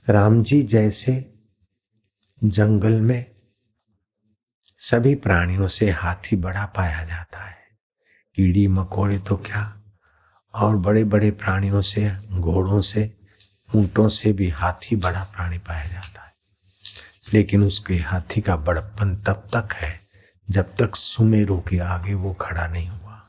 राम जी जैसे जंगल में सभी प्राणियों से हाथी बड़ा पाया जाता है। कीड़ी मकोड़े तो क्या, और बड़े बड़े प्राणियों से, घोड़ों से, ऊंटों से भी हाथी बड़ा प्राणी पाया जाता है। लेकिन उसके हाथी का बड़प्पन तब तक है जब तक सुमेरु के आगे वो खड़ा नहीं हुआ।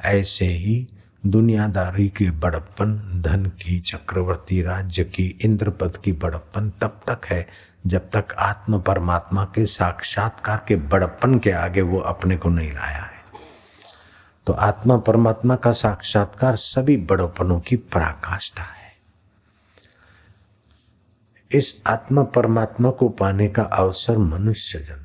ऐसे ही दुनियादारी के बड़प्पन, धन की, चक्रवर्ती राज्य की, इंद्रपद की बड़प्पन तब तक है जब तक आत्म परमात्मा के साक्षात्कार के बड़प्पन के आगे वो अपने को नहीं लाया है। तो आत्मा परमात्मा का साक्षात्कार सभी बड़प्पनों की पराकाष्ठा है। इस आत्मा परमात्मा को पाने का अवसर मनुष्य जन्म है।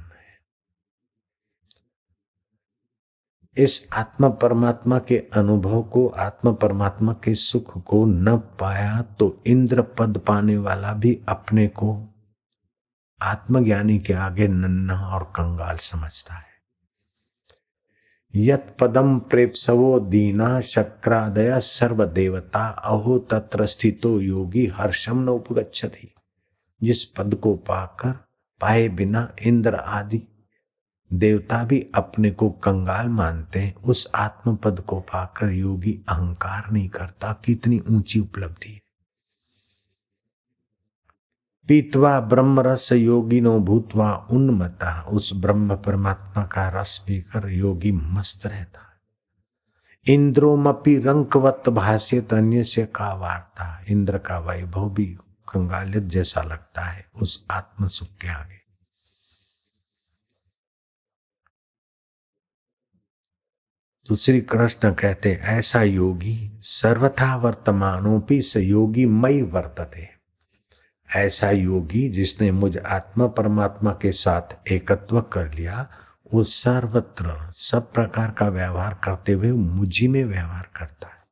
इस आत्मा परमात्मा के अनुभव को, आत्मा परमात्मा के सुख को न पाया तो इंद्र पद पाने वाला भी अपने को आत्मज्ञानी के आगे नन्हा और कंगाल समझता है। यत पदम प्रेप्सवो दीना शक्रादय सर्व देवता अहो तत्र स्थितो योगी हर्षम न उपगच्छति। जिस पद को पाकर, पाए बिना इंद्र आदि देवता भी अपने को कंगाल मानते हैं, उस आत्म पद को पाकर योगी अहंकार नहीं करता। कितनी ऊंची उपलब्धि है। पीतवा ब्रह्म रस योगिनो भूतवा उन्मता। उस ब्रह्म परमात्मा का रस पीकर योगी मस्त रहता है। इंद्रोमपि रंकवत भाष्यत अन्य से का वार्ता। इंद्र का वैभव भी कंगालियत जैसा लगता है उस आत्म सुख के आगे। तो श्री कृष्ण कहते ऐसा योगी सर्वथा वर्तमानोपि स योगी मई वर्तते। ऐसा योगी जिसने मुझ आत्मा परमात्मा के साथ एकत्व कर लिया, वो सर्वत्र सब प्रकार का व्यवहार करते हुए मुझी में व्यवहार करता है।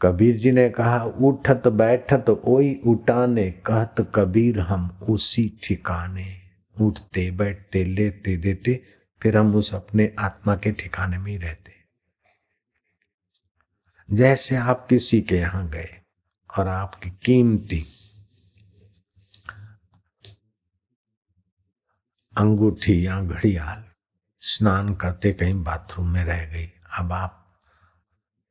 कबीर जी ने कहा उठत बैठत ओई उठाने, कहत कबीर हम उसी ठिकाने। उठते बैठते लेते देते फिर हम उस अपने आत्मा के ठिकाने में ही रहते। जैसे आप किसी के यहां गए और आपकी कीमती अंगूठी या घड़ियाल स्नान करते कहीं बाथरूम में रह गई। अब आप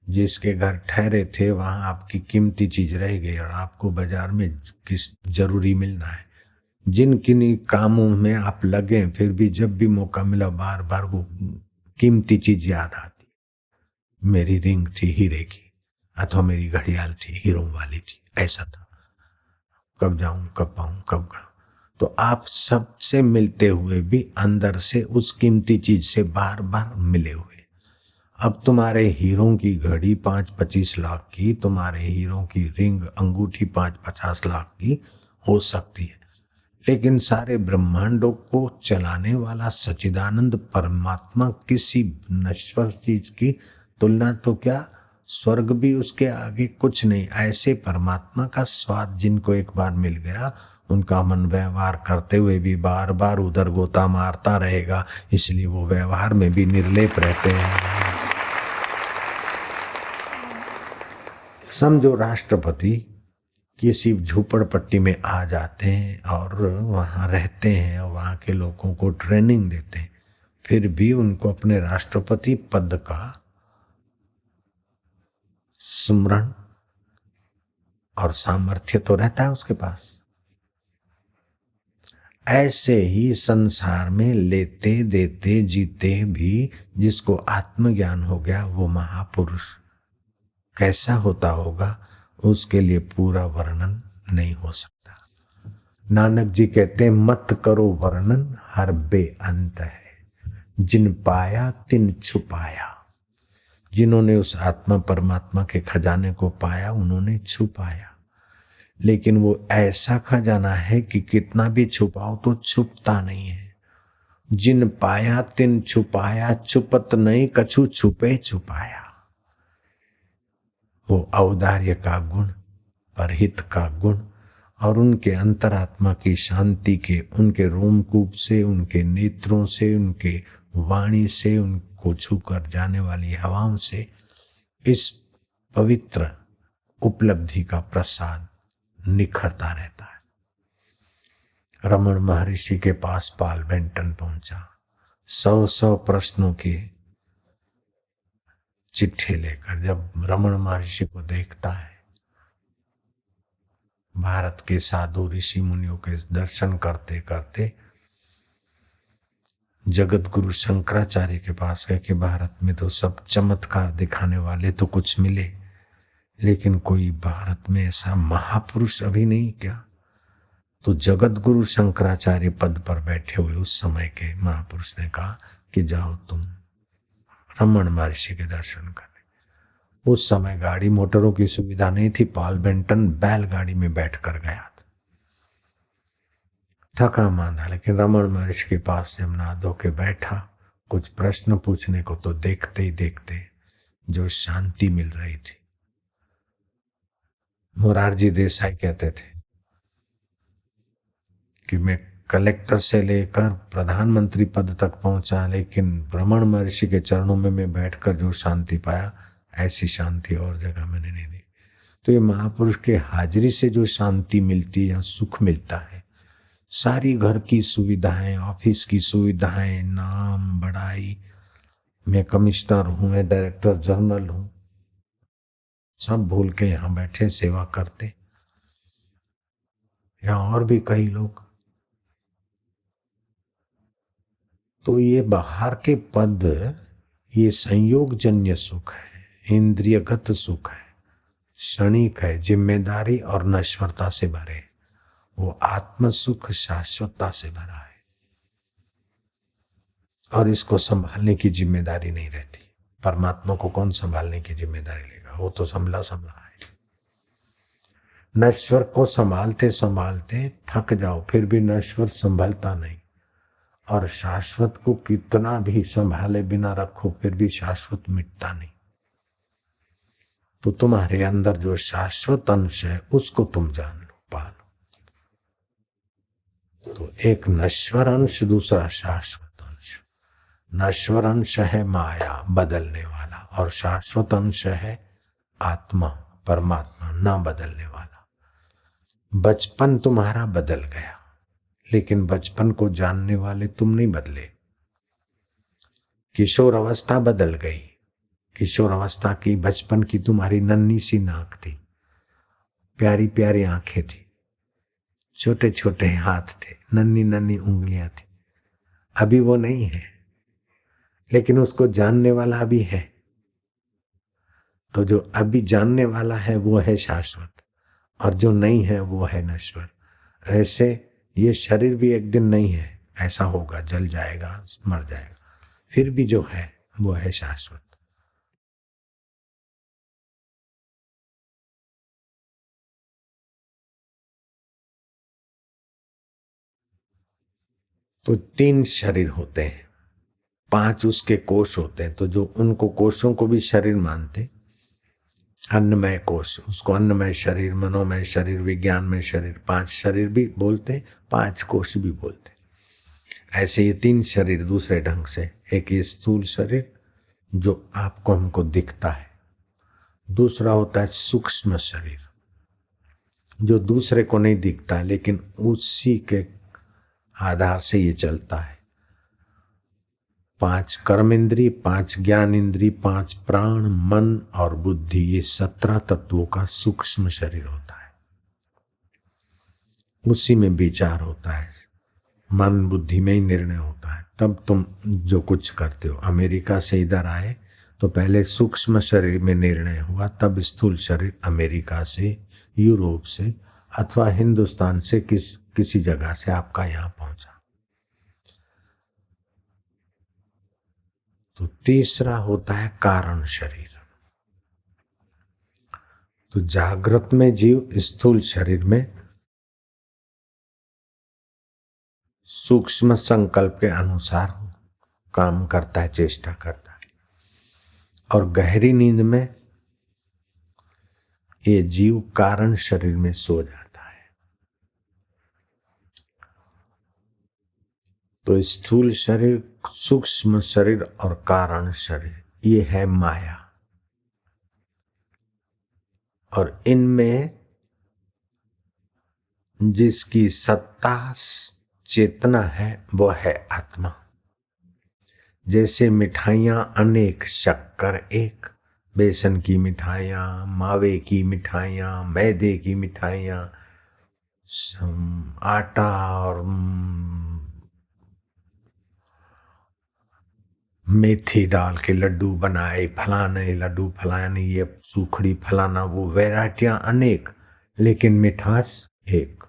जिसके घर ठहरे थे वहां आपकी कीमती चीज रह गई और आपको बाजार में किस जरूरी मिलना है। जिन किन्हीं कामों में आप लगे फिर भी जब भी मौका मिला बार बार वो कीमती चीज याद आती। मेरी रिंग थी हीरे की, अथवा मेरी घड़ियाल थी हीरों वाली थी, ऐसा था। कब जाऊं, कब पाऊं, कब करूं। तो आप सबसे मिलते हुए भी अंदर से उस कीमती चीज से बार बार मिले हुए। अब तुम्हारे हीरों की घड़ी 5-25 लाख की, तुम्हारे हीरों की रिंग अंगूठी 5-50 लाख की हो सकती है, लेकिन सारे ब्रह्मांडों को चलाने वाला सच्चिदानंद परमात्मा किसी नश्वर चीज की तुलना तो क्या, स्वर्ग भी उसके आगे कुछ नहीं। ऐसे परमात्मा का स्वाद जिनको एक बार मिल गया, उनका मन व्यवहार करते हुए भी बार बार उधर गोता मारता रहेगा, इसलिए वो व्यवहार में भी निर्लेप रहते हैं। समझो राष्ट्रपति किसी झोपड़पट्टी में आ जाते हैं और वहां रहते हैं और वहां के लोगों को ट्रेनिंग देते हैं, फिर भी उनको अपने राष्ट्रपति पद का स्मरण और सामर्थ्य तो रहता है उसके पास। ऐसे ही संसार में लेते देते जीते भी जिसको आत्मज्ञान हो गया वो महापुरुष कैसा होता होगा, उसके लिए पूरा वर्णन नहीं हो सकता। नानक जी कहते हैं मत करो वर्णन हर बेअंत है, जिन पाया तिन छुपाया। जिन्होंने उस आत्मा परमात्मा के खजाने को पाया उन्होंने छुपाया, लेकिन वो ऐसा खजाना है कि कितना भी छुपाओ तो छुपता नहीं है। जिन पाया तिन छुपाया, छुपत नहीं कछु छुपे छुपाया। वो औदार्य का गुण, परहित का गुण और उनके अंतरात्मा की शांति के, उनके रोमकूप से, उनके नेत्रों से, उनके वाणी से, उनको छूकर जाने वाली हवाओं से इस पवित्र उपलब्धि का प्रसाद निखरता रहता है। रमण महर्षि के पास पॉल बेंटन पहुंचा, 100 प्रश्नों की चिट्ठी लेकर। जब रमण महर्षि को देखता है, भारत के साधु ऋषि मुनियों के दर्शन करते करते जगत गुरु शंकराचार्य के पास गए कि भारत में तो सब चमत्कार दिखाने वाले तो कुछ मिले, लेकिन कोई भारत में ऐसा महापुरुष अभी नहीं क्या? तो जगत गुरु शंकराचार्य पद पर बैठे हुए उस समय के महापुरुष ने कहा कि जाओ तुम रमण महर्षि के दर्शन करने। उस समय गाड़ी मोटरों की सुविधा नहीं थी। पॉल बेंटन बैलगाड़ी में बैठकर गया था, थका मांदा, लेकिन रमण महर्षि के पास जब नहा धो के बैठा कुछ प्रश्न पूछने को, तो देखते ही देखते जो शांति मिल रही थी। मोरारजी देसाई कहते थे कि मैं कलेक्टर से लेकर प्रधानमंत्री पद तक पहुंचा, लेकिन रमण महर्षि के चरणों में मैं बैठकर जो शांति पाया, ऐसी शांति और जगह मैंने नहीं दी। तो ये महापुरुष के हाजिरी से जो शांति मिलती है या सुख मिलता है, सारी घर की सुविधाएं, ऑफिस की सुविधाएं, नाम बड़ाई, मैं कमिश्नर हूं, मैं डायरेक्टर जनरल हूं, सब भूल के यहां बैठे सेवा करते। यहां और भी कई लोग। तो ये बाहर के पद, ये संयोगजन्य सुख है, इंद्रियगत सुख है, क्षणिक है, जिम्मेदारी और नश्वरता से भरे। वो आत्म सुख शाश्वतता से भरा है और इसको संभालने की जिम्मेदारी नहीं रहती। परमात्मा को कौन संभालने की जिम्मेदारी लेगा? वो तो संभला है। नश्वर को संभालते संभालते थक जाओ, फिर भी नश्वर संभलता नहीं, और शाश्वत को कितना भी संभाले बिना रखो, फिर भी शाश्वत मिटता नहीं। तो तुम्हारे अंदर जो शाश्वत अंश है उसको तुम जान लो, पालो। तो एक नश्वर अंश, दूसरा शाश्वत अंश। नश्वर अंश है माया, बदलने वाला, और शाश्वत अंश है आत्मा, परमात्मा, ना बदलने वाला। बचपन तुम्हारा बदल गया, लेकिन बचपन को जानने वाले तुम नहीं बदले। किशोर अवस्था बदल गई, किशोर अवस्था की, बचपन की तुम्हारी नन्ही सी नाक थी, प्यारी प्यारी आंखें थी, छोटे छोटे हाथ थे, नन्ही नन्ही उंगलियां थी। अभी वो नहीं है, लेकिन उसको जानने वाला अभी है। तो जो अभी जानने वाला है वो है शाश्वत, और जो नहीं है वो है नश्वर। ऐसे ये शरीर भी एक दिन नहीं है, ऐसा होगा, जल जाएगा, मर जाएगा, फिर भी जो है वो है शाश्वत। तो 3 शरीर होते हैं, 5 उसके कोष होते हैं। तो जो उनको कोषों को भी शरीर मानते, अन्नमय कोष, उसको अन्नमय शरीर, मनोमय शरीर, विज्ञानमय शरीर, 5 शरीर भी बोलते, 5 कोष भी बोलते। ऐसे ये 3 शरीर दूसरे ढंग से, एक ये स्थूल शरीर जो आपको हमको दिखता है, दूसरा होता है सूक्ष्म शरीर जो दूसरे को नहीं दिखता, लेकिन उसी के आधार से ये चलता है। 5 कर्म इंद्री, 5 ज्ञान इंद्री, 5 प्राण, मन और बुद्धि, ये 17 तत्वों का सूक्ष्म शरीर होता है। उसी में विचार होता है, मन बुद्धि में ही निर्णय होता है। तब तुम जो कुछ करते हो, अमेरिका से इधर आए तो पहले सूक्ष्म शरीर में निर्णय हुआ, तब स्थूल शरीर अमेरिका से, यूरोप से अथवा हिंदुस्तान से किसी जगह से आपका यहां पहुंचा। तो तीसरा होता है कारण शरीर। तो जागृत में जीव स्थूल शरीर में सूक्ष्म संकल्प के अनुसार काम करता है, चेष्टा करता है, और गहरी नींद में ये जीव कारण शरीर में सो जाता है। तो स्थूल शरीर, सूक्ष्म शरीर और कारण शरीर, ये है माया, और इनमें जिसकी सत्ता चेतना है वो है आत्मा। जैसे मिठाइयाँ अनेक, शक्कर एक, बेसन की मिठाइयाँ, मावे की मिठाइयाँ, मैदे की मिठाइयाँ, आटा और मेथी डाल के लड्डू बनाए, फलाने लड्डू फलाने, ये सूखड़ी फलाना, वो वैरायटियां अनेक, लेकिन मिठास एक।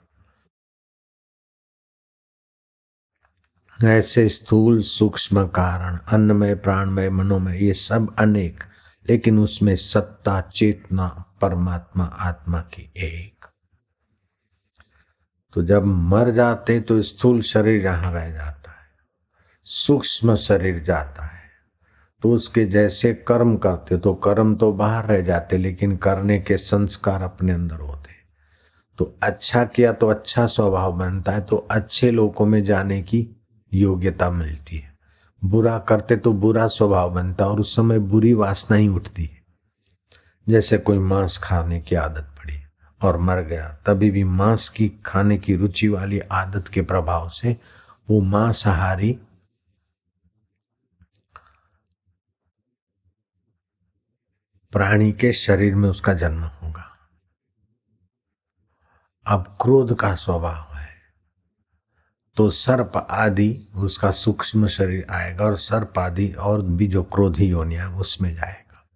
ऐसे स्थूल सूक्ष्म कारण, अन्नमय प्राणमय मनोमय, ये सब अनेक, लेकिन उसमें सत्ता चेतना परमात्मा आत्मा की एक। तो जब मर जाते तो स्थूल शरीर यहां रह जाता है, सूक्ष्म शरीर जाता है, तो उसके जैसे कर्म करते तो कर्म तो बाहर रह जाते, लेकिन करने के संस्कार अपने अंदर होते। तो अच्छा किया तो अच्छा स्वभाव बनता है, तो अच्छे लोगों में जाने की योग्यता मिलती है। बुरा करते तो बुरा स्वभाव बनता है और उस समय बुरी वासना ही उठती है। जैसे कोई मांस खाने की आदत पड़ी और मर गया, तभी भी मांस की खाने की रुचि वाली आदत के प्रभाव से वो मांसाहारी प्राणी के शरीर में उसका जन्म होगा। अब क्रोध का स्वभाव है तो सर्प आदि उसका सूक्ष्म शरीर आएगा, और सर्प आदि और भी जो क्रोधी योनिया उसमें जाएगा।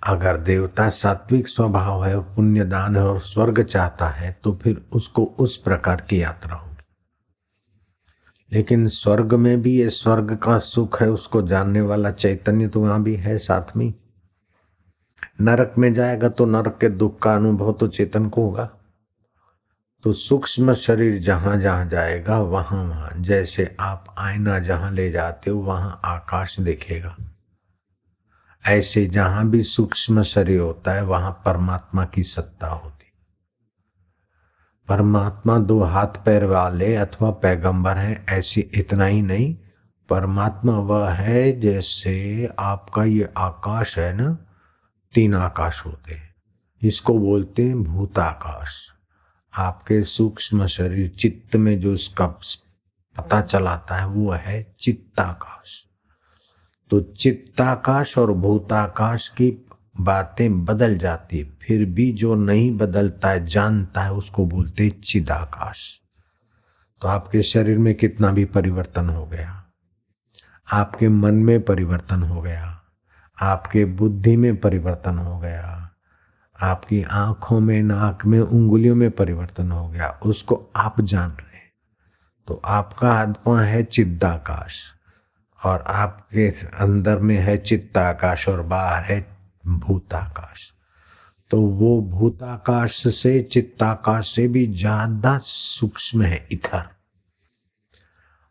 अगर देवता सात्विक स्वभाव है, पुण्य दान है और स्वर्ग चाहता है, तो फिर उसको उस प्रकार की यात्रा होगी। लेकिन स्वर्ग में भी ये स्वर्ग का सुख है, उसको जानने वाला चैतन्य तो वहां भी है साथ में। नरक में जाएगा तो नरक के दुख का अनुभव तो चेतन को होगा। तो सूक्ष्म शरीर जहां जहां जाएगा वहां वहां, जैसे आप आईना जहां ले जाते हो वहां आकाश दिखेगा, ऐसे जहां भी सूक्ष्म शरीर होता है वहां परमात्मा की सत्ता होती। परमात्मा दो हाथ पैर वाले अथवा पैगंबर हैं ऐसी इतना ही नहीं, परमात्मा वह है जैसे आपका ये आकाश है ना, तीन आकाश होते हैं, इसको बोलते हैं भूताकाश। आपके सूक्ष्म शरीर चित्त में जो इसका पता चलाता है वो है चित्ताकाश। तो चित्ताकाश और भूताकाश की बातें बदल जाती है, फिर भी जो नहीं बदलता है जानता है उसको बोलते चिदाकाश। तो आपके शरीर में कितना भी परिवर्तन हो गया, आपके मन में परिवर्तन हो गया, आपके बुद्धि में परिवर्तन हो गया, आपकी आंखों में नाक में उंगलियों में परिवर्तन हो गया, उसको आप जान रहे हैं। तो आपका आत्मा है चिदाकाश और आपके अंदर में है चित्ताकाश और बाहर है भूताकाश। तो वो भूताकाश से चित्ताकाश से भी ज्यादा सूक्ष्म है इधर।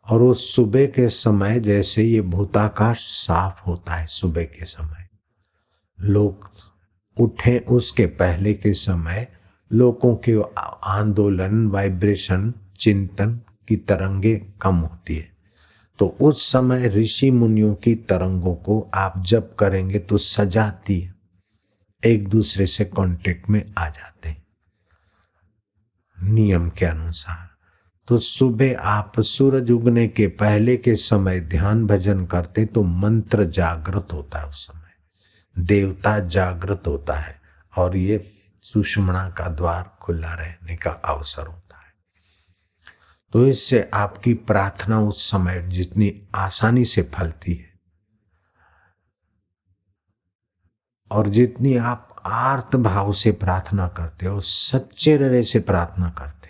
और उस सुबह के समय जैसे ये भूताकाश साफ होता है, सुबह के समय लोग उठे उसके पहले के समय लोगों के आंदोलन, वाइब्रेशन, चिंतन की तरंगे कम होती है। तो उस समय ऋषि मुनियों की तरंगों को आप जब करेंगे तो सजाती है, एक दूसरे से कांटेक्ट में आ जाते हैं नियम के अनुसार। तो सुबह आप सूरज उगने के पहले के समय ध्यान भजन करते तो मंत्र जागृत होता है, उस समय देवता जागृत होता है और ये सुषुम्ना का द्वार खुला रहने का अवसर होता है। तो इससे आपकी प्रार्थना उस समय जितनी आसानी से फलती है और जितनी आप आर्त भाव से प्रार्थना करते हो, सच्चे हृदय से प्रार्थना करते,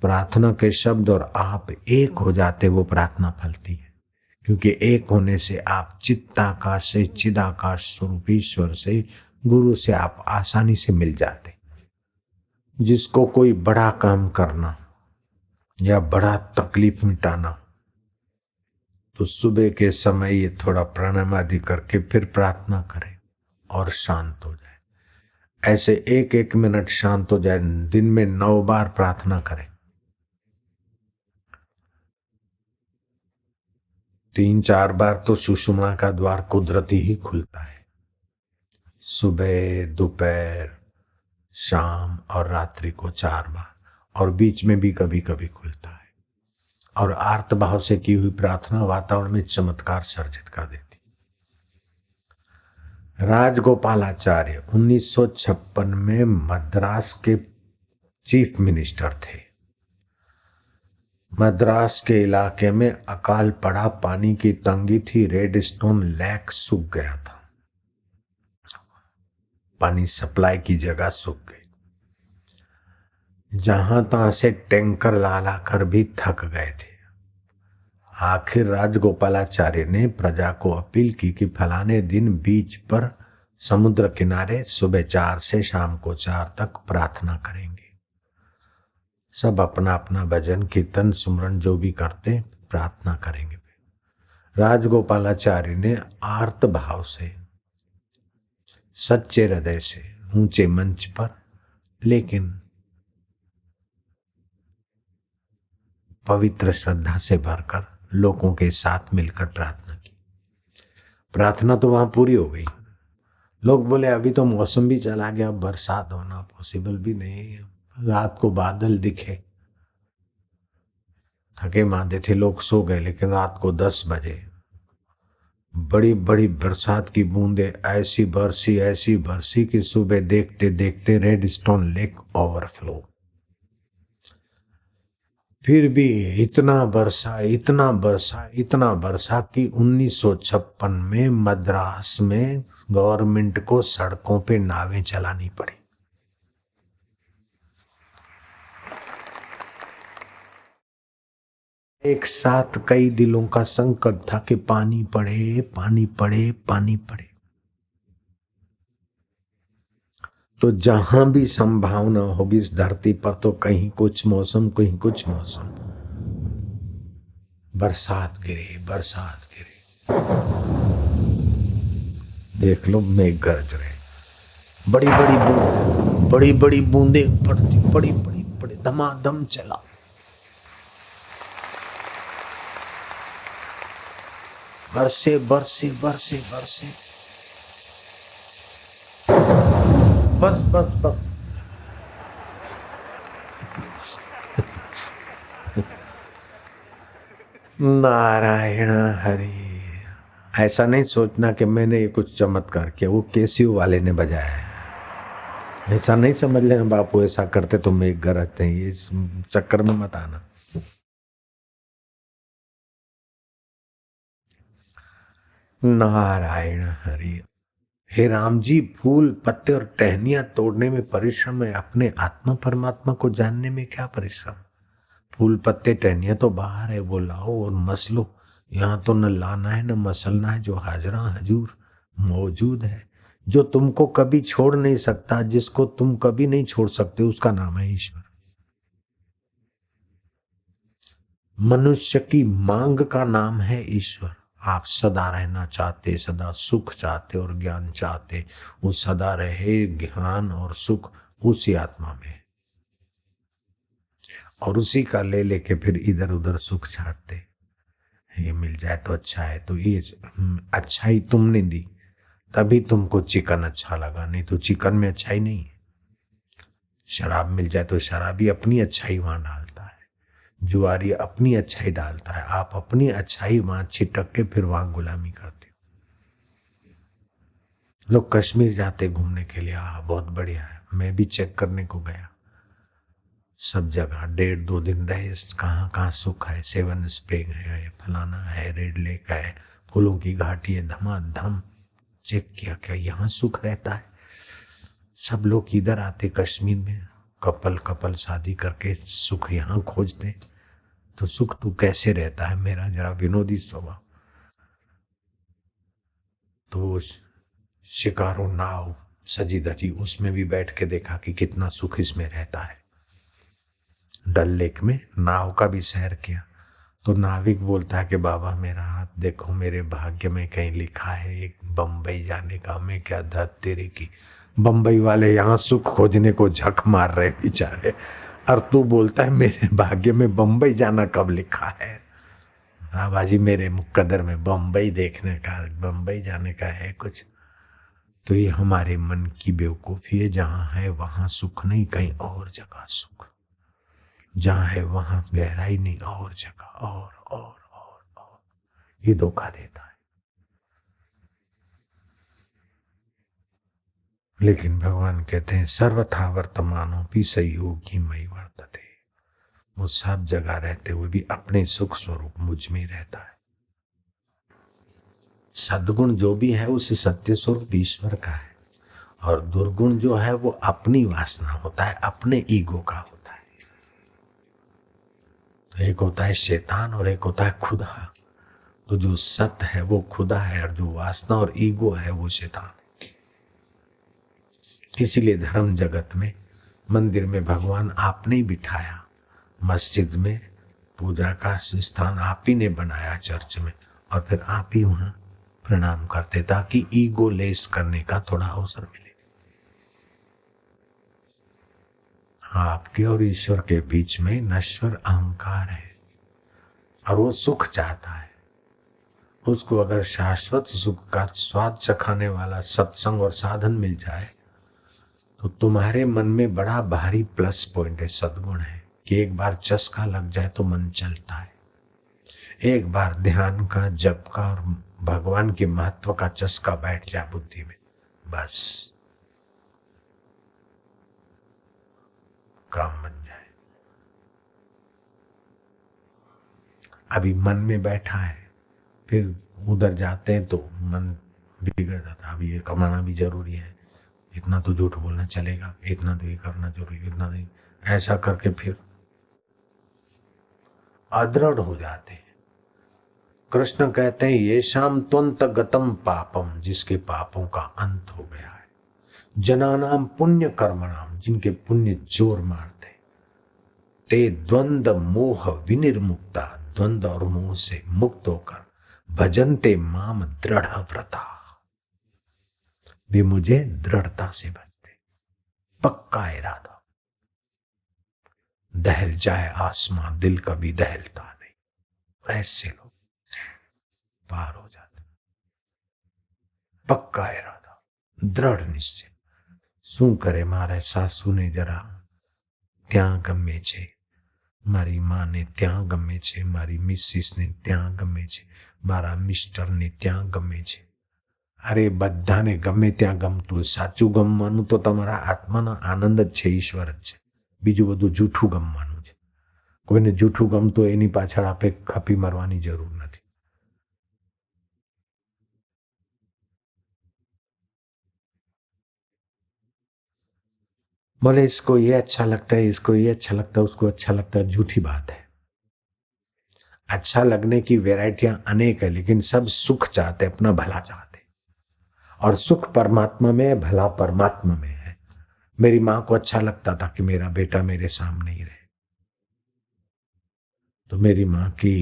प्रार्थना के शब्द और आप एक हो जाते, वो प्रार्थना फलती है। क्योंकि एक होने से आप चित्ताकाश से, चिदाकाश स्वरूप ईश्वर से, गुरु से आप आसानी से मिल जाते। जिसको कोई बड़ा काम करना या बड़ा तकलीफ मिटाना, तो सुबह के समय ये थोड़ा प्राणायाम आदि करके फिर प्रार्थना करें और शांत हो जाए। ऐसे एक एक मिनट शांत हो जाए, दिन में 9 बार प्रार्थना करें। 3-4 बार तो सुषुम्ना का द्वार कुदरती ही खुलता है, सुबह दोपहर शाम और रात्रि को 4 बार, और बीच में भी कभी कभी खुलता है। और आर्त भाव से की हुई प्रार्थना वातावरण में चमत्कार सर्जित कर देती। राजगोपालाचार्य 1956 में मद्रास के चीफ मिनिस्टर थे। मद्रास के इलाके में अकाल पड़ा, पानी की तंगी थी, रेडस्टोन लेक सूख गया था, पानी सप्लाई की जगह सूख गई। जहां तहां से टैंकर ला ला कर भी थक गए थे। आखिर राजगोपालाचार्य ने प्रजा को अपील की कि फलाने दिन बीच पर समुद्र किनारे सुबह 4 से शाम को 4 तक प्रार्थना करेंगे। सब अपना अपना भजन कीर्तन सुमरन जो भी करते प्रार्थना करेंगे। राजगोपालाचार्य ने आर्त भाव से, सच्चे हृदय से, ऊंचे मंच पर, लेकिन पवित्र श्रद्धा से भरकर लोगों के साथ मिलकर प्रार्थना की। प्रार्थना तो वहां पूरी हो गई। लोग बोले अभी तो मौसम भी चला गया, बरसात होना पॉसिबल भी नहीं। रात को बादल दिखे, थके मांदे थे, लोग सो गए। लेकिन रात को 10 बजे बड़ी बड़ी बरसात की बूंदें ऐसी बरसी कि सुबह देखते देखते रेडस्टोन लेक ओवरफ्लो। फिर भी इतना बरसा कि 1956 में मद्रास में गवर्नमेंट को सड़कों पे नावें चलानी पड़ी। एक साथ कई दिलों का संकट था कि पानी पड़े, पानी पड़े, पानी पड़े। तो जहां भी संभावना होगी इस धरती पर, तो कहीं कुछ मौसम, कहीं कुछ मौसम, बरसात गिरे, बरसात गिरे। देख लो मेघ गरज रहे, बड़ी बड़ी बूंदें पड़ती, बड़ी धमाधम चला। बरसे बरसे बरसे बरसे, बस बस बस। नारायण हरि। ऐसा नहीं सोचना कि मैंने ये कुछ चमत्कार किया, वो केसीओ वाले ने बजाया है। ऐसा नहीं समझ लेना बापू ऐसा करते तो मेघ गरजते हैं, ये चक्कर में मत आना। नारायण हरि। हे राम जी, फूल पत्ते और टहनियां तोड़ने में परिश्रम है, अपने आत्मा परमात्मा को जानने में क्या परिश्रम। फूल पत्ते टहनियां तो बाहर है, वो लाओ और मसलो। यहाँ तो न लाना है न मसलना है, जो हाजरा हजूर मौजूद है, जो तुमको कभी छोड़ नहीं सकता, जिसको तुम कभी नहीं छोड़ सकते, उसका नाम है ईश्वर। मनुष्य की मांग का नाम है ईश्वर। आप सदा रहना चाहते, सदा सुख चाहते और ज्ञान चाहते, वो सदा रहे ज्ञान और सुख उसी आत्मा में, और उसी का ले लेके फिर इधर उधर सुख छाटते। ये मिल जाए तो अच्छा है, तो ये अच्छाई तुमने दी तभी तुमको चिकन अच्छा लगा, नहीं तो चिकन में अच्छाई नहीं है। शराब मिल जाए तो शराबी अपनी अच्छाई वहां डालता है, जुआरी अपनी अच्छाई डालता है, आप अपनी अच्छाई वहां छिटक के फिर वहां गुलामी करते हो। लोग कश्मीर जाते घूमने के लिए, बहुत बढ़िया है, मैं भी चेक करने को गया। सब जगह 1.5-2 दिन रहे, कहाँ कहाँ सुख है, सेवन स्प्रिंग है, फलाना है, रेड लेक है, फूलों की घाटी है, धमाधम चेक किया क्या यहाँ सुख रहता है। सब लोग इधर आते कश्मीर में, कपल शादी करके सुख यहाँ खोजते, तो सुख तू कैसे रहता है, मेरा जरा विनोदी स्वभाव। तो शिकारो नाव सजी धजी, उसमें भी बैठ के देखा कि कितना सुख इसमें रहता है। डल लेक में नाव का भी सैर किया, तो नाविक बोलता है कि बाबा मेरा हाथ देखो, मेरे भाग्य में कहीं लिखा है एक बम्बई जाने का, मैं क्या धत तेरे की। बम्बई वाले यहाँ सुख खोजने को झक मार रहे बेचारे, और तू बोलता है मेरे भाग्य में बम्बई जाना कब लिखा है। बाबाजी मेरे मुकद्दर में बम्बई देखने का, बम्बई जाने का है कुछ। तो ये हमारे मन की बेवकूफी है। जहां है वहां सुख नहीं, कहीं और जगह सुख। जहां है वहां गहराई नहीं, और जगह और ये धोखा देता है। लेकिन भगवान कहते हैं सर्वथा वर्तमानों भी संयोगी मई वर्तते। वो सब जगह रहते हुए भी अपने सुख स्वरूप मुझ में रहता है। सद्गुण जो भी है उस सत्य स्वरूप ईश्वर का है, और दुर्गुण जो है वो अपनी वासना होता है, अपने ईगो का होता है। तो एक होता है शैतान और एक होता है खुदा। तो जो सत्य है वो खुदा है, और जो वासना और ईगो है वो शैतान है। इसीलिए धर्म जगत में मंदिर में भगवान आपने ही बिठाया, मस्जिद में पूजा का स्थान आप ही ने बनाया, चर्च में, और फिर आप ही वहां प्रणाम करते ताकि ईगो लेस करने का थोड़ा अवसर मिले। आपके और ईश्वर के बीच में नश्वर अहंकार है और वो सुख चाहता है। उसको अगर शाश्वत सुख का स्वाद चखाने वाला सत्संग और साधन मिल जाए तो तुम्हारे मन में बड़ा भारी प्लस पॉइंट है, सद्गुण है, कि एक बार चस्का लग जाए तो मन चलता है। एक बार ध्यान का, जप का और भगवान के महत्व का चस्का बैठ जाए बुद्धि में, बस काम बन जाए। अभी मन में बैठा है, फिर उधर जाते हैं तो मन बिगड़ जाता है। अभी ये कमाना भी जरूरी है, इतना तो झूठ बोलना चलेगा, इतना तो ये करना जरूरी, इतना नहीं, ऐसा करके फिर अदृढ़ हो जाते हैं। कृष्ण कहते हैं ये शाम त्वंत गतम पापम, जिसके पापों का अंत हो गया है। जनानाम पुण्य कर्मणाम, जिनके पुण्य जोर मारते, ते द्वंद मोह विनिर्मुक्ता, द्वंद और मोह से मुक्त होकर भजनते माम दृढ़ व्रता, वे मुझे दृढ़ता से भजते। पक्का इरादा, दहल जाए आसमां दिल कभी दहलता नहीं, ऐसे लोग पार हो जाते। पक्का इरादा, दृढ़ निश्चय। શું કરે મારા સાસુને જરા ત્યાં ગમે છે, મારી માને ત્યાં ગમે છે, મારી મિસિસને ત્યાં ગમે છે, મારા મિસ્ટરને ત્યાં ગમે છે। અરે બધાને ગમે ત્યાં ગમતું હોય। સાચું ગમવાનું તો તમારા આત્માનો આનંદ જ છે, ઈશ્વર જ છે। બીજું બધું જૂઠું ગમવાનું છે। કોઈને જૂઠું ગમતું એની પાછળ આપે ખપી મરવાની જરૂર નથી। बोले इसको ये अच्छा लगता है, इसको ये अच्छा लगता है, उसको अच्छा लगता है, झूठी बात है। अच्छा लगने की वैरायटियां अनेक है, लेकिन सब सुख चाहते, अपना भला चाहते, और सुख परमात्मा में है, भला परमात्मा में है। मेरी माँ को अच्छा लगता था कि मेरा बेटा मेरे सामने ही रहे, तो मेरी माँ की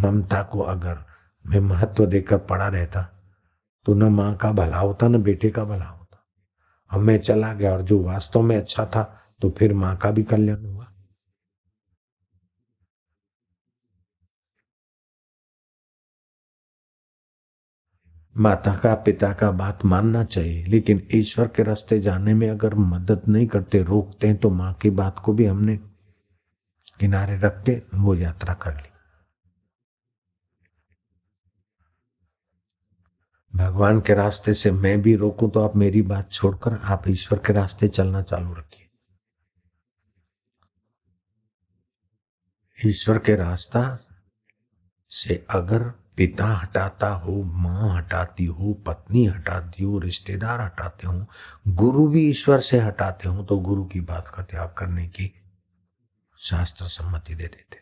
ममता को अगर मैं महत्व देकर पड़ा रहता तो न माँ का भला होता न बेटे का भला होता। अब मैं चला गया और जो वास्तव में अच्छा था तो फिर माँ का भी कल्याण हुआ। माता का पिता का बात मानना चाहिए, लेकिन ईश्वर के रास्ते जाने में अगर मदद नहीं करते, रोकते हैं, तो माँ की बात को भी हमने किनारे रख के वो यात्रा कर ली। भगवान के रास्ते से मैं भी रोकूं तो आप मेरी बात छोड़कर आप ईश्वर के रास्ते चलना चालू रखिए। ईश्वर के रास्ता से अगर पिता हटाता हो, माँ हटाती हो, पत्नी हटाती हो, रिश्तेदार हटाते हो, गुरु भी ईश्वर से हटाते हो, तो गुरु की बात का त्याग करने की शास्त्र सम्मति दे देते।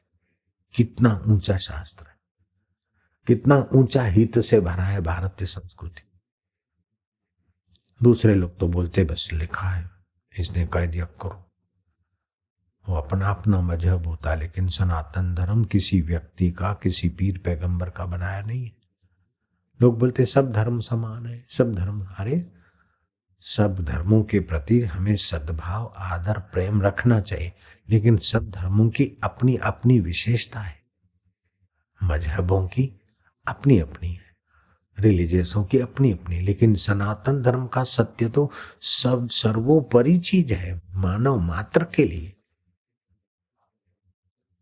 कितना ऊंचा शास्त्र है, कितना ऊंचा हित से भरा है भारतीय संस्कृति। दूसरे लोग तो बोलते बस लिखा है, इसने कह दिया करो, वो अपना अपना मजहब होता है, लेकिन सनातन धर्म किसी व्यक्ति का, किसी पीर पैगंबर का बनाया नहीं है। लोग बोलते सब धर्म समान है, सब धर्म, अरे सब धर्मों के प्रति हमें सद्भाव, आदर, प्रेम रखना चाहिए, लेकिन सब धर्मों की अपनी अपनी विशेषता है, मजहबों की अपनी अपनी है। रिलीजियसों की अपनी अपनी, लेकिन सनातन धर्म का सत्य तो सब सर्वोपरि चीज है मानव मात्र के लिए।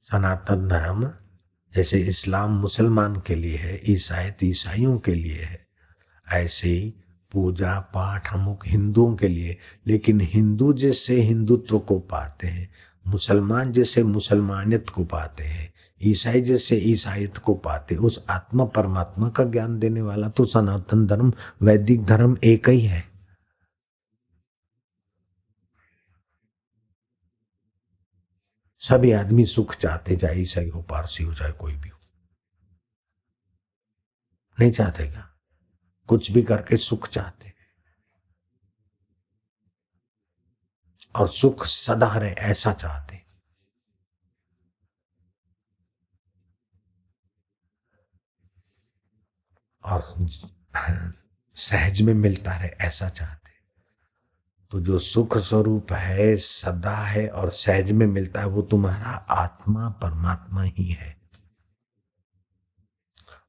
सनातन धर्म जैसे इस्लाम मुसलमान के लिए है, ईसाईयत ईसाइयों के लिए है, ऐसे ही पूजा पाठ अमुक हिंदुओं के लिए। लेकिन हिंदू जैसे हिंदुत्व को पाते हैं, मुसलमान जैसे मुसलमानियत को पाते हैं, ईसाई जैसे ईसाइयत को पाते, उस आत्मा परमात्मा का ज्ञान देने वाला तो सनातन धर्म वैदिक धर्म एक ही है। सभी आदमी सुख चाहते, चाहे ईसाई हो पारसी हो चाहे कोई भी हो, नहीं चाहते क्या? कुछ भी करके सुख चाहते, और सुख सदा रहे ऐसा चाहते। और सहज में मिलता रहे ऐसा चाहते। तो जो सुख स्वरूप है, सदा है और सहज में मिलता है, वो तुम्हारा आत्मा परमात्मा ही है।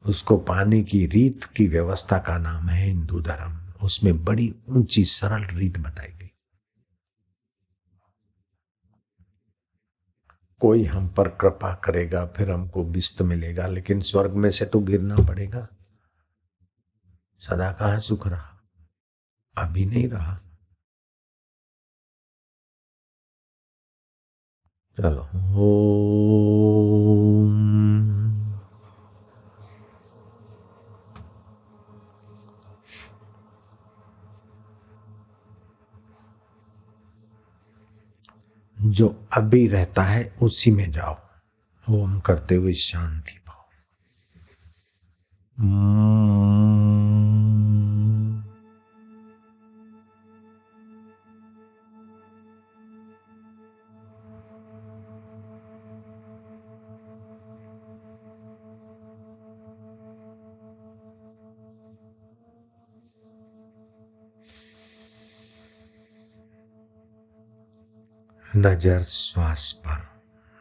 उसको पाने की रीत की व्यवस्था का नाम है हिंदू धर्म। उसमें बड़ी ऊंची सरल रीत बताई गई। कोई हम पर कृपा करेगा फिर हमको बिस्त मिलेगा, लेकिन स्वर्ग में से तो गिरना पड़ेगा। सदा कहाँ सुख रहा, अभी नहीं रहा। चलो ओम। जो अभी रहता है उसी में जाओ, ओम करते हुए शांति पाओ। नजर श्वास पर,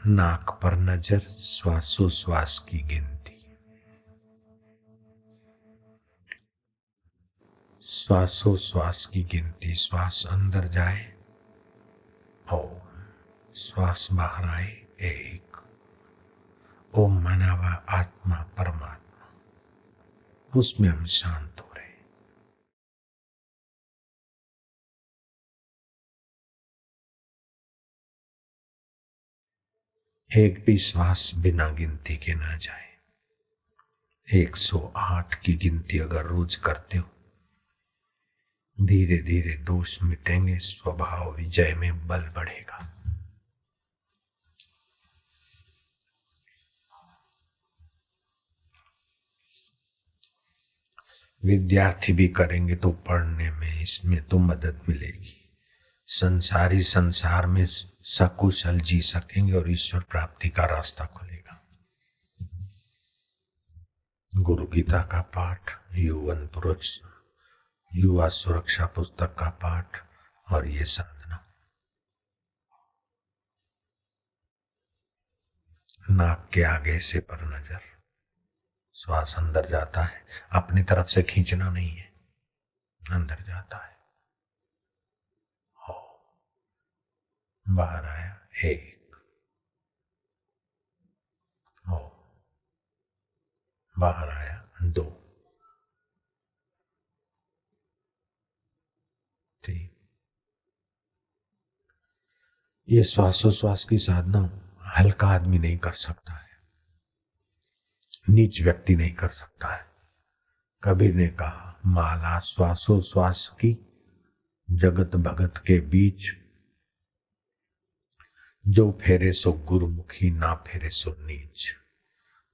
नाक पर नजर, श्वासोश्वास की गिनती। श्वासोश्वास की गिनती। श्वास अंदर जाए ओम, श्वास बाहर आए एक। ओम मना हुआ आत्मा परमात्मा, उसमें हम शांत हो रहे। एक भी श्वास बिना गिनती के ना जाए। 108 की गिनती अगर रोज करते हो, धीरे धीरे दोष मिटेंगे, स्वभाव विजय में बल बढ़ेगा। विद्यार्थी भी करेंगे तो पढ़ने में इसमें तो मदद मिलेगी। संसारी संसार में सकुशल जी सकेंगे और ईश्वर प्राप्ति का रास्ता खुलेगा। गुरु गीता का पाठ, युवन पुरुष युवा सुरक्षा पुस्तक का पाठ और ये साधना। नाक के आगे से पर नजर, श्वास अंदर जाता है, अपनी तरफ से खींचना नहीं है, अंदर जाता है। बाहर आया एक, हो बाहर आया दो, ठीक। ये श्वासोश्वास की साधना हल्का आदमी नहीं कर सकता है, नीच व्यक्ति नहीं कर सकता है। कबीर ने कहा, माला श्वासोश्वास की जगत भगत के बीच, जो फेरे सो गुरुमुखी ना फेरे सो नीच।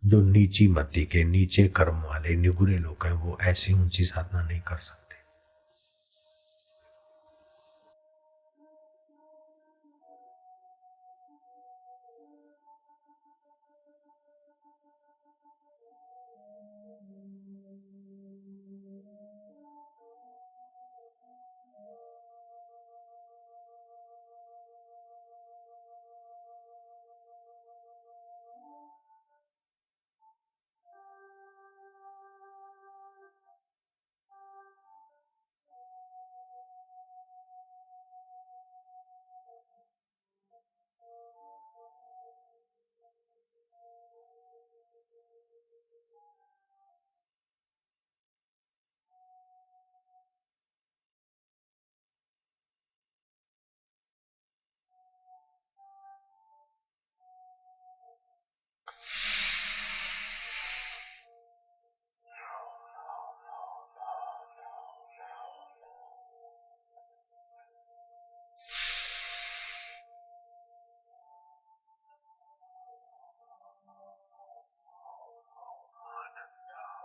जो नीची मति के, नीचे कर्म वाले निगुरे लोग हैं, वो ऐसी ऊंची साधना नहीं कर सकते।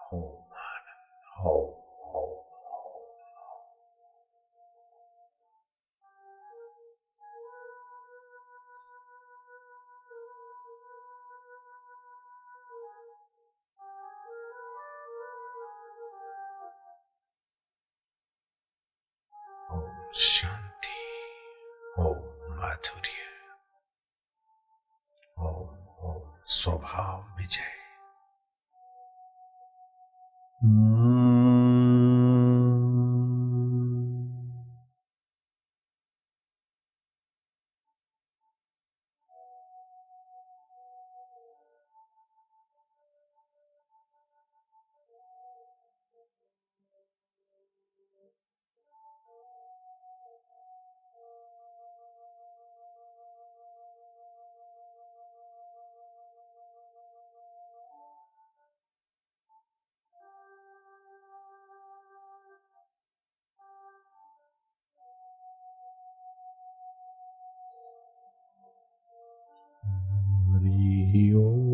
ओम आनंद, ओम ओम। ओम शांति, ओम माधुर्य, ओम ओम स्वभाव विजय। हरि ओम।